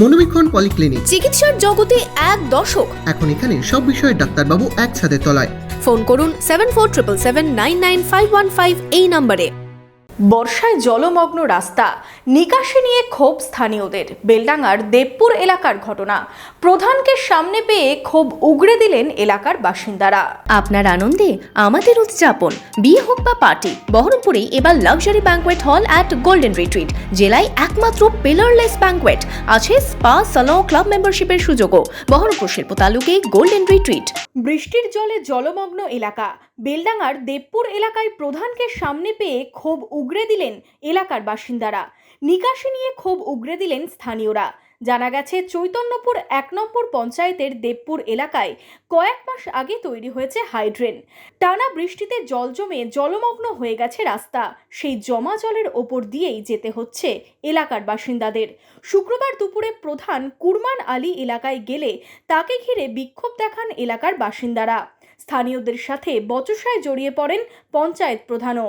মনোবীক্ষণ polyclinic, চিকিৎসার জগতে এক দশক। এখন এখানে সব বিষয়ে ডাক্তারবাবু একসাথে তলায়। ফোন করুন 7477999515 এই নম্বরে। বর্ষায় জলমগ্ন রাস্তা, নিকাশি নিয়ে ক্ষোভ স্থানীয়দের। বেলডাঙ্গার দেবপুর এলাকার ঘটনা, প্রধানকে সামনে পেয়ে ক্ষোভ উগরে দিলেন এলাকার বাসিন্দারা। আপনার আনন্দে আমাদের উদযাপন, বিয়ে হোক বা পার্টি, বহরমপুরে এবার luxury banquet hall at golden retreat. জেলায় একমাত্র পিলারলেস ব্যাঙ্কোয়েট, আছে স্পা, সালন, ক্লাব মেম্বারশিপের সুযোগও। বহরমপুর শিল্প তালুকে গোল্ডেন রিট্রিট। বৃষ্টির জলে জলমগ্ন এলাকা, বেলডাঙ্গার দেবপুর এলাকায় প্রধানকে সামনে পেয়ে ক্ষোভ উগরে দিলেন এলাকার বাসিন্দারা। নিকাশি নিয়ে ক্ষোভ উগরে দিলেন স্থানীয়রা। জানা গেছে, চৈতন্যপুর 1 নম্বর পঞ্চায়েতের দেবপুর এলাকায় কয়েক মাস আগে তৈরি হয়েছে হাইড্রেন। টানা বৃষ্টিতে জল জমে জলমগ্ন হয়ে গেছে রাস্তা। সেই জমা জলের ওপর দিয়েই যেতে হচ্ছে এলাকার বাসিন্দাদের। শুক্রবার দুপুরে প্রধান কুরমান আলী এলাকায় গেলে তাকে ঘিরে বিক্ষোভ দেখান এলাকার বাসিন্দারা। স্থানীয়দের সাথে বচসায় জড়িয়ে পড়েন পঞ্চায়েত প্রধানও।